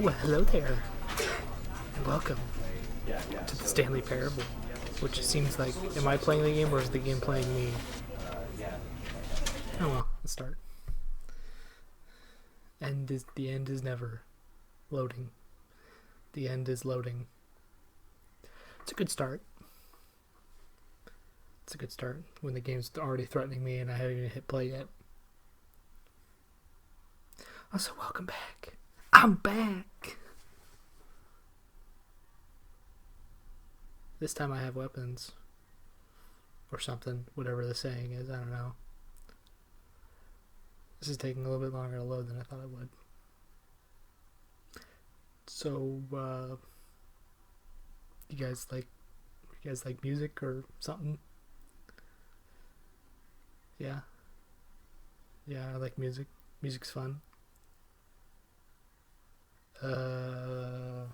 Well, hello there, and welcome to the Stanley Parable, which seems like, am I playing the game or is the game playing me? Oh well, let's start. The end is never loading. The end is loading. It's a good start. It's a good start when the game's already threatening me and I haven't even hit play yet. Also, welcome back. I'm back! This time I have weapons. Or something. Whatever the saying is, I don't know. This is taking a little bit longer to load than I thought it would. So, you guys like music or something? Yeah. Yeah, I like music. Music's fun. I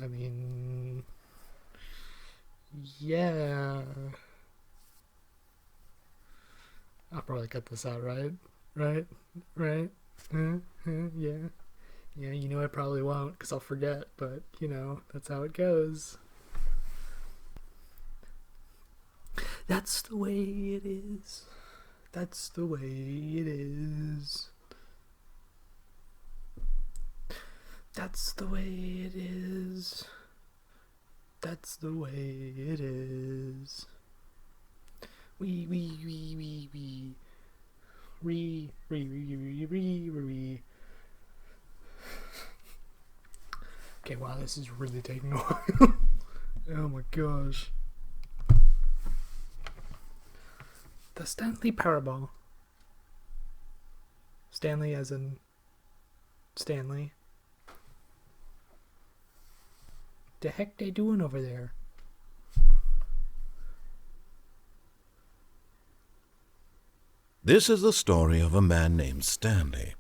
mean, yeah. I'll probably cut this out, right? Right? Yeah. Yeah, you know I probably won't, because I'll forget, but, you know, that's how it goes. That's the way it is. That's the way it is. That's the way it is. That's the way it is. Re. Okay, wow, this is really taking a while. Oh my gosh. The Stanley Parable. Stanley as in Stanley. The heck they doing over there? This is the story of a man named Stanley.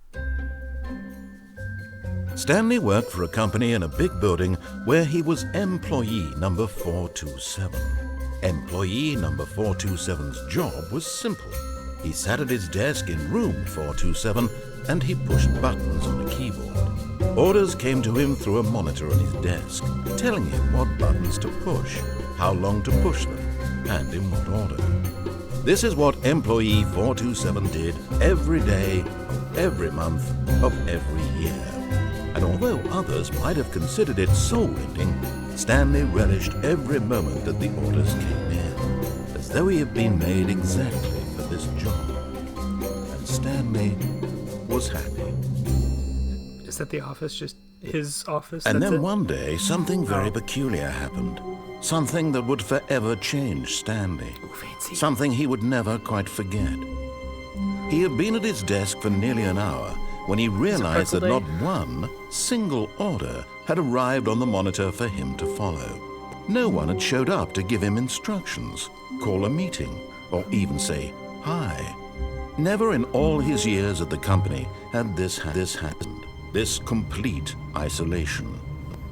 Stanley worked for a company in a big building where he was employee number 427. Employee number 427's job was simple. He sat at his desk in room 427 and he pushed buttons on a keyboard. Orders came to him through a monitor on his desk, telling him what buttons to push, how long to push them, and in what order. This is what employee 427 did every day, every month, of every year. And although others might have considered it soul-rending, Stanley relished every moment that the orders came in, as though he had been made exactly for this job. And Stanley was happy. Is that the office? Just his office? And then it? One day, something very peculiar happened. Something that would forever change Stanley. Ooh, fancy. Something he would never quite forget. He had been at his desk for nearly an hour when he realized that not one single order had arrived on the monitor for him to follow. No one had showed up to give him instructions, call a meeting, or even say hi. Never in all his years at the company had this happened. This complete isolation.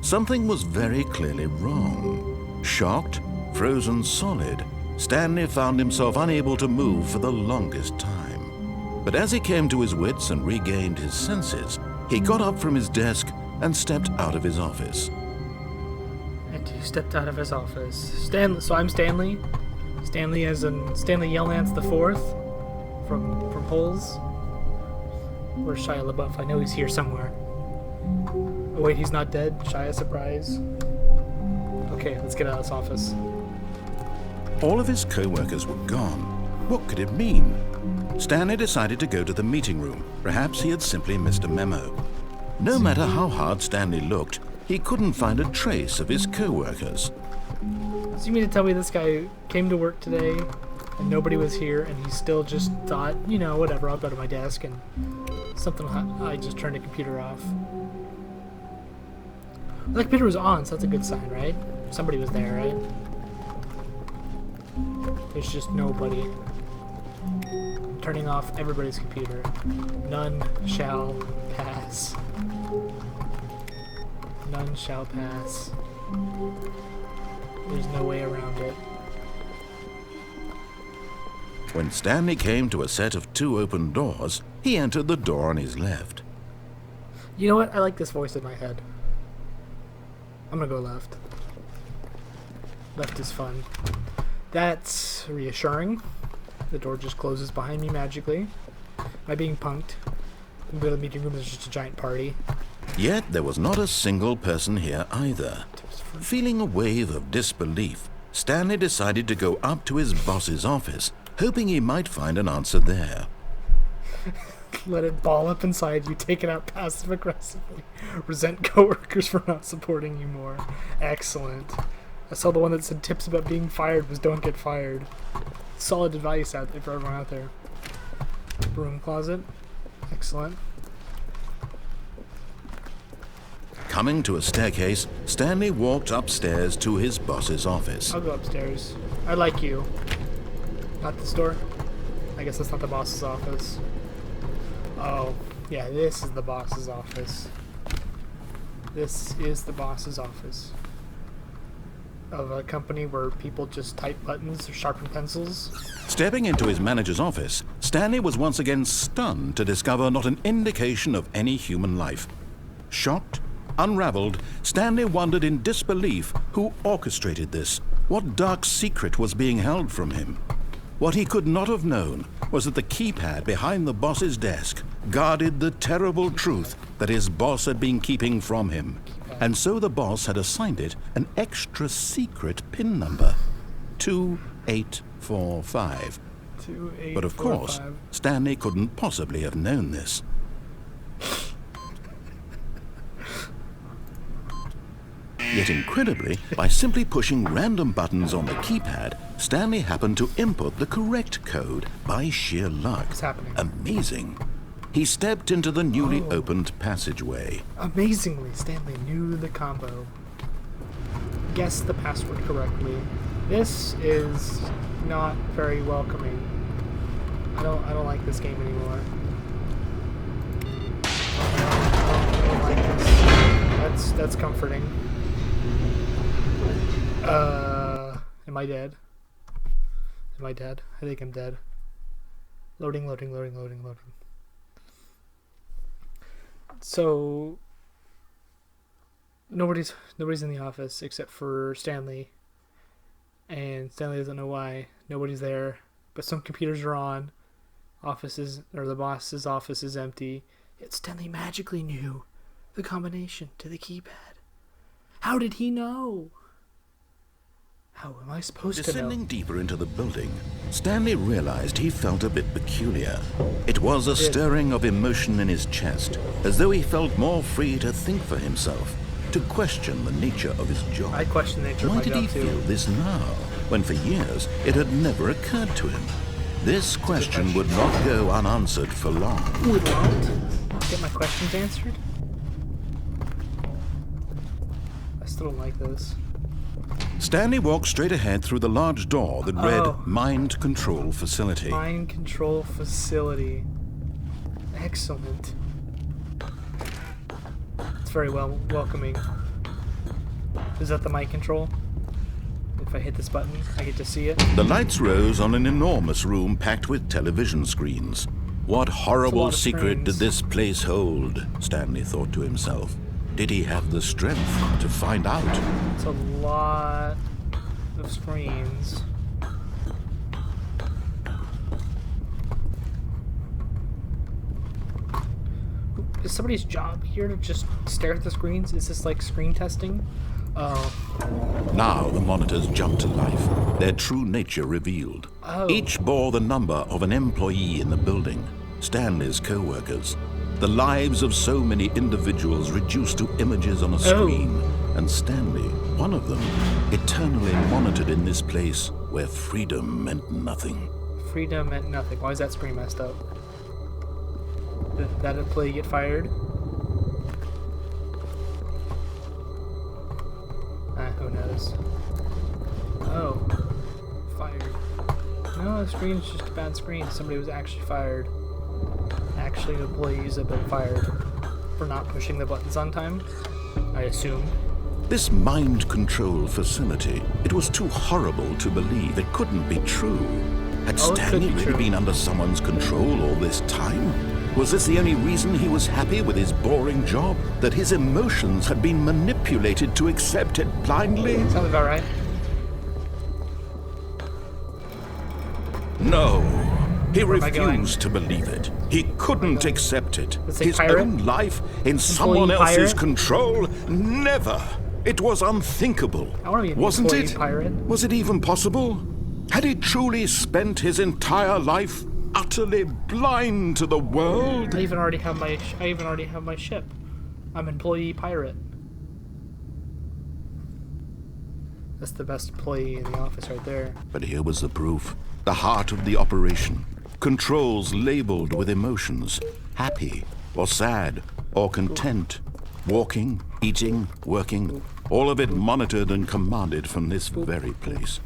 Something was very clearly wrong. Shocked, frozen solid, Stanley found himself unable to move for the longest time. But as he came to his wits and regained his senses, he got up from his desk and stepped out of his office. And he stepped out of his office. So I'm Stanley. Stanley as in Stanley Yelnats the Fourth from Holes. Where's Shia LaBeouf? I know he's here somewhere. Oh wait, he's not dead? Shia, surprise. Okay, let's get out of this office. All of his co-workers were gone. What could it mean? Stanley decided to go to the meeting room. Perhaps he had simply missed a memo. No matter how hard Stanley looked, he couldn't find a trace of his co-workers. So you mean to tell me this guy came to work today and nobody was here and he still just thought, you know, whatever, I'll go to my desk and I just turned the computer off. The computer was on, so that's a good sign, right? Somebody was there, right? There's just nobody. I'm turning off everybody's computer. None shall pass. None shall pass. There's no way around it. When Stanley came to a set of 2 open doors, he entered the door on his left. You know what? I like this voice in my head. I'm gonna go left. Left is fun. That's reassuring. The door just closes behind me magically. Am I being punked? The meeting room is just a giant party. Yet there was not a single person here either. Feeling a wave of disbelief, Stanley decided to go up to his boss's office, hoping he might find an answer there. Let it ball up inside you, take it out passive-aggressively. Resent coworkers for not supporting you more. Excellent. I saw the one that said tips about being fired was don't get fired. Solid advice out there for everyone out there. Broom closet. Excellent. Coming to a staircase, Stanley walked upstairs to his boss's office. I'll go upstairs. I like you. Not this door? I guess that's not the boss's office. Oh, yeah, this is the boss's office. This is the boss's office. Of a company where people just type buttons or sharpen pencils. Stepping into his manager's office, Stanley was once again stunned to discover not an indication of any human life. Shocked, unraveled, Stanley wondered in disbelief who orchestrated this, what dark secret was being held from him. What he could not have known was that the keypad behind the boss's desk guarded the terrible truth that his boss had been keeping from him. And so the boss had assigned it an extra secret PIN number, 2845. 2845. But of course, Stanley couldn't possibly have known this. Yet incredibly, by simply pushing random buttons on the keypad, Stanley happened to input the correct code by sheer luck. What's happening? Amazing. He stepped into the newly opened passageway. Amazingly, Stanley knew the combo. Guessed the password correctly. This is not very welcoming. I don't like this game anymore. I don't like this. That's comforting. Am I dead? Am I dead? I think I'm dead. Loading. So nobody's in the office except for Stanley, and Stanley doesn't know why. Nobody's there, but some computers are on. The boss's office is empty. Yet Stanley magically knew the combination to the keypad. How did he know? How am I supposed to know? Descending deeper into the building, Stanley realized he felt a bit peculiar. It was a stirring of emotion in his chest, as though he felt more free to think for himself, to question the nature of his job. I question the nature of Why my did job he too. feel this now, when for years it had never occurred to him? This question would not go unanswered for long. Would not get my questions answered? I still don't like this. Stanley walked straight ahead through the large door that read Mind Control Facility. Mind Control Facility. Excellent. It's very welcoming. Is that the mind control? If I hit this button, I get to see it. The lights rose on an enormous room packed with television screens. What horrible secret did this place hold? Stanley thought to himself. Did he have the strength to find out? It's a lot of screens. Is somebody's job here to just stare at the screens? Is this like screen testing? Oh. Now the monitors jumped to life, their true nature revealed. Each bore the number of an employee in the building, Stanley's co-workers. The lives of so many individuals reduced to images on a screen, and Stanley, one of them, eternally monitored in this place where freedom meant nothing. Freedom meant nothing. Why is that screen messed up? Did that employee get fired? Who knows? Oh. Fired. No, the screen's just a bad screen. Somebody was actually fired. Actually, employees have been fired for not pushing the buttons on time, I assume. This mind control facility, it was too horrible to believe. It couldn't be true. Had Stanley really been under someone's control all this time? Was this the only reason he was happy with his boring job? That his emotions had been manipulated to accept it blindly? Sounds about right. No. He Where am I going? refused to believe it. He couldn't accept it. Let's say His pirate? own life in someone Employee else's pirate? control? Never. It was unthinkable. I want to be an Wasn't employee it? pirate. Was it even possible? Had he truly spent his entire life utterly blind to the world? I even already have my ship. I'm employee pirate. That's the best employee in the office right there. But here was the proof. The heart of the operation. Controls labeled with emotions. Happy or sad or content. Walking, eating, working. All of it monitored and commanded from this very place.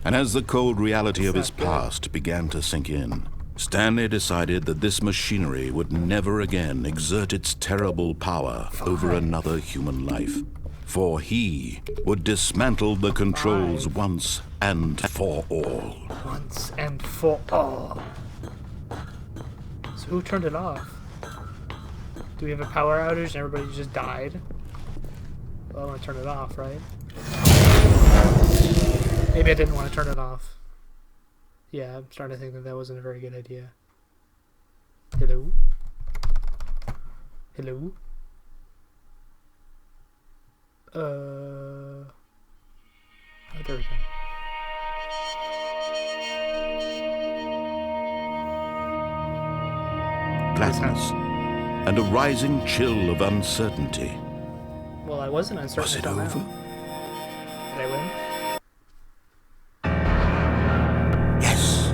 And as the cold reality of his past began to sink in, Stanley decided that this machinery would never again exert its terrible power over another human life. For he would dismantle the controls once and for all. Once and for all. So who turned it off? Do we have a power outage and everybody just died? Well, I want to turn it off, right? Maybe I didn't want to turn it off. Yeah, I'm starting to think that that wasn't a very good idea. Hello? Hello? Oh, there we go. Gladness and a rising chill of uncertainty. Well, I wasn't uncertain. Was it until now. over? Did I win? Yes.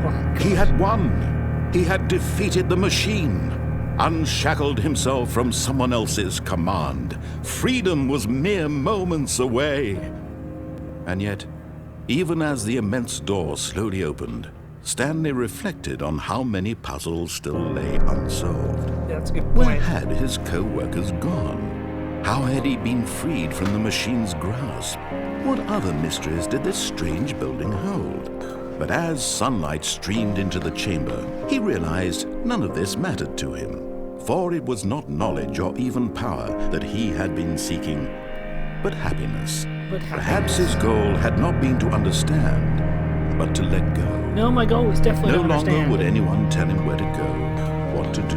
Oh, He had won. He had defeated the machine. Unshackled himself from someone else's command. Freedom was mere moments away. And yet, even as the immense door slowly opened, Stanley reflected on how many puzzles still lay unsolved. yeah, that's a good Where point. had his co-workers gone? How had he been freed from the machine's grasp? What other mysteries did this strange building hold? But as sunlight streamed into the chamber, he realized none of this mattered to him. For it was not knowledge or even power that he had been seeking, but happiness. Perhaps his goal had not been to understand, but to let go. No, my goal was definitely No to longer understand. would anyone tell him where to go, what to do,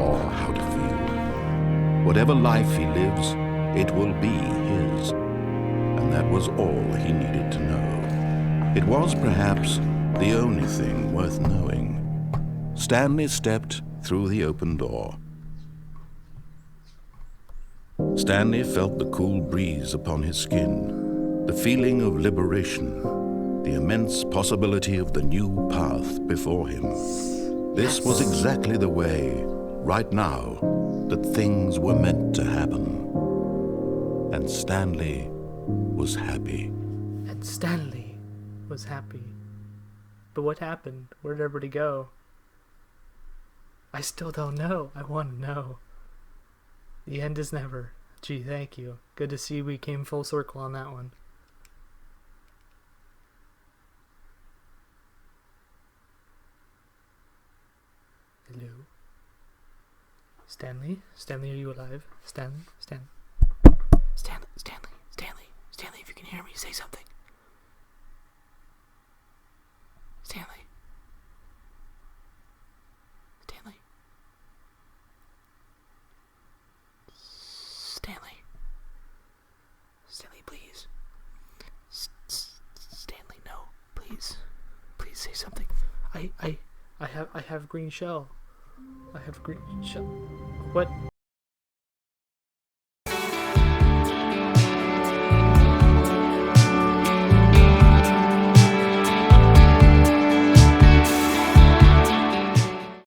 or how to feel. Whatever life he lives, it will be his. And that was all he needed to know. It was perhaps the only thing worth knowing. Stanley stepped through the open door. Stanley felt the cool breeze upon his skin, the feeling of liberation, the immense possibility of the new path before him. This was exactly the way, right now, that things were meant to happen. And Stanley was happy. And Stanley was happy. But what happened? Where did everybody go? I still don't know. I want to know. The end is never. Gee, thank you. Good to see we came full circle on that one. Hello? Stanley? Stanley, are you alive? Stanley? Stanley, if you can hear me, say something. Stanley. Stanley, please. Stanley, no, please say something. I have green shell. I have green shell. What?